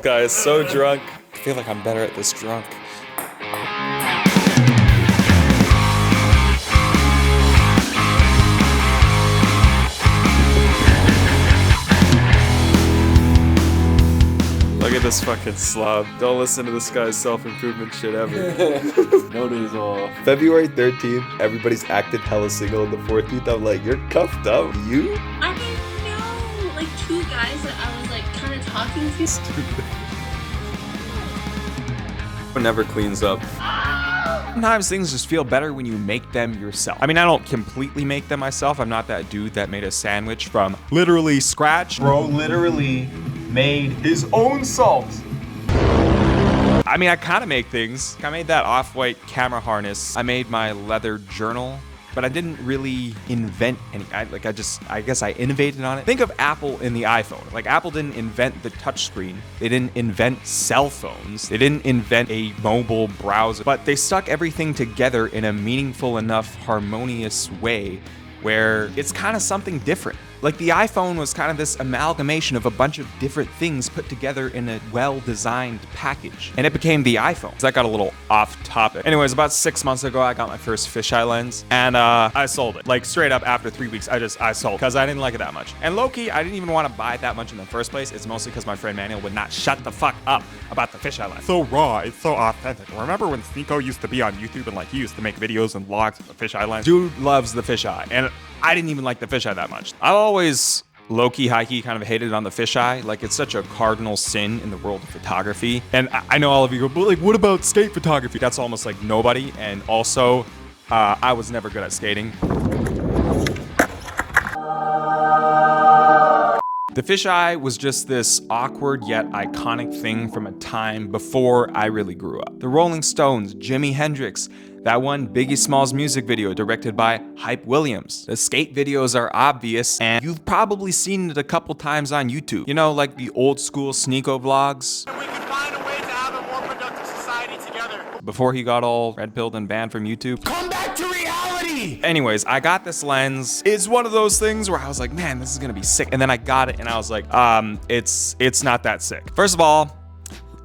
guy is so drunk. I feel like I'm better at this drunk. Look at this fucking slob. Don't listen to this guy's self-improvement shit ever. No days off. February 13th, everybody's acted hella single. On the 14th, I'm like, you're cuffed up. You? I didn't know. Like 2 guys that I was like kind of talking to. Stupid. Never cleans up. Sometimes things just feel better when you make them yourself. I mean, I don't completely make them myself. I'm not that dude that made a sandwich from literally scratch. Bro literally made his own salt. I mean, I kind of make things. I made that off-white camera harness. I made my leather journal, but I didn't really invent any. I guess I innovated on it. Think of Apple in the iPhone. Like, Apple didn't invent the touchscreen. They didn't invent cell phones. They didn't invent a mobile browser, but they stuck everything together in a meaningful enough, harmonious way where it's kind of something different. Like, the iPhone was kind of this amalgamation of a bunch of different things put together in a well-designed package, and it became the iPhone. So that got a little off topic. Anyways, about 6 months ago, I got my first fisheye lens, and I sold it. Like, straight up, after 3 weeks, I sold it, because I didn't like it that much. And low-key, I didn't even want to buy it that much in the first place. It's mostly because my friend Manuel would not shut the fuck up about the fisheye lens. So raw, it's so authentic. Remember when Sneeko used to be on YouTube, and like, he used to make videos and vlogs with the fisheye lens? Dude loves the fisheye, and I didn't even like the fisheye that much. I've always low-key, high-key kind of hated on the fisheye. Like, it's such a cardinal sin in the world of photography. And I know all of you go, but like, what about skate photography? That's almost like nobody. And also, I was never good at skating. The fisheye was just this awkward yet iconic thing from a time before I really grew up. The Rolling Stones, Jimi Hendrix, that one Biggie Smalls music video directed by Hype Williams. The skate videos are obvious, and you've probably seen it a couple times on YouTube. You know, like the old school Sneeko vlogs. We can find a way to have a more productive society together. Before he got all red-pilled and banned from YouTube. Come back to reality! Anyways, I got this lens. It's one of those things where I was like, man, this is gonna be sick. And then I got it and I was like, it's not that sick. First of all,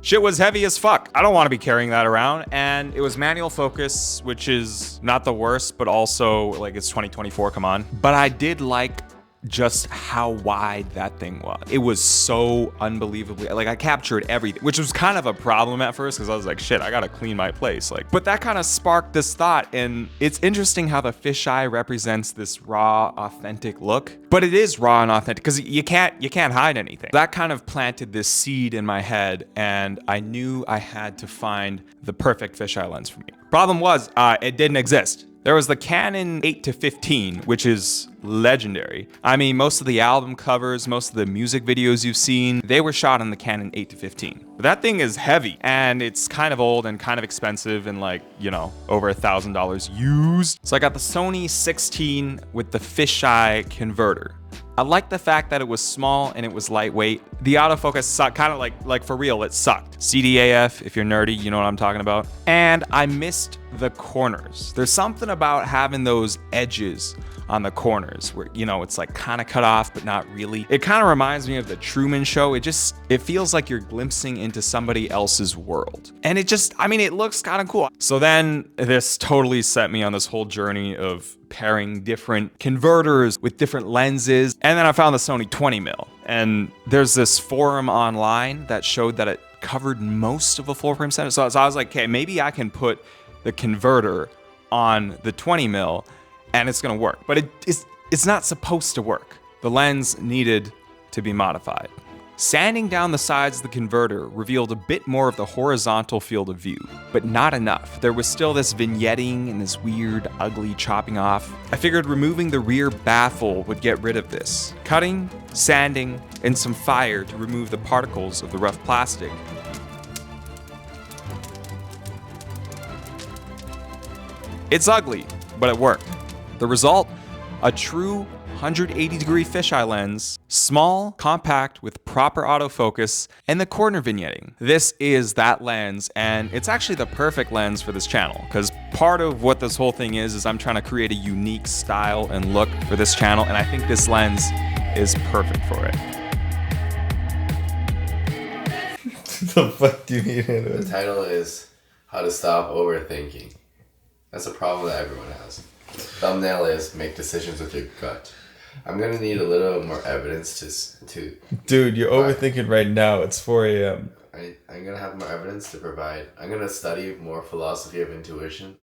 shit was heavy as fuck. I don't want to be carrying that around. And it was manual focus, which is not the worst, but also like it's 2024, come on. But I did like just how wide that thing was. It was so unbelievably, like, I captured everything, which was kind of a problem at first because I was like, shit, I gotta clean my place. Like, but that kind of sparked this thought, and it's interesting how the fisheye represents this raw, authentic look. But it is raw and authentic because you can't hide anything. That kind of planted this seed in my head, and I knew I had to find the perfect fisheye lens for me. Problem was, it didn't exist. There was the Canon 8-15, which is legendary. I mean, most of the album covers, most of the music videos you've seen, they were shot on the Canon 8-15. But that thing is heavy, and it's kind of old and kind of expensive, and like, you know, over $1,000 used. So I got the Sony 16 with the fisheye converter. I liked the fact that it was small and it was lightweight. The autofocus sucked, kind of like for real, it sucked. CDAF, if you're nerdy, you know what I'm talking about. And I missed the corners. There's something about having those edges on the corners where, you know, it's like kind of cut off, but not really. It kind of reminds me of the Truman Show. It feels like you're glimpsing into somebody else's world. And it looks kind of cool. So then this totally set me on this whole journey of pairing different converters with different lenses. And then I found the Sony 20mm. And there's this forum online that showed that it covered most of a full frame sensor. So I was like, okay, maybe I can put the converter on the 20mm and it's gonna work. But it's not supposed to work. The lens needed to be modified. Sanding down the sides of the converter revealed a bit more of the horizontal field of view, but not enough. There was still this vignetting and this weird, ugly chopping off. I figured removing the rear baffle would get rid of this. Cutting, sanding, and some fire to remove the particles of the rough plastic. It's ugly, but it worked. The result? A true 180-degree fisheye lens, small, compact, with proper autofocus, and the corner vignetting. This is that lens, and it's actually the perfect lens for this channel, because part of what this whole thing is I'm trying to create a unique style and look for this channel, and I think this lens is perfect for it. the fuck do you mean? The title is How to Stop Overthinking. That's a problem that everyone has. Thumbnail is Make Decisions with Your Gut. I'm gonna need a little more evidence to Dude, you're overthinking right now. It's 4 a.m. I'm gonna have more evidence to provide. I'm gonna study more philosophy of intuition.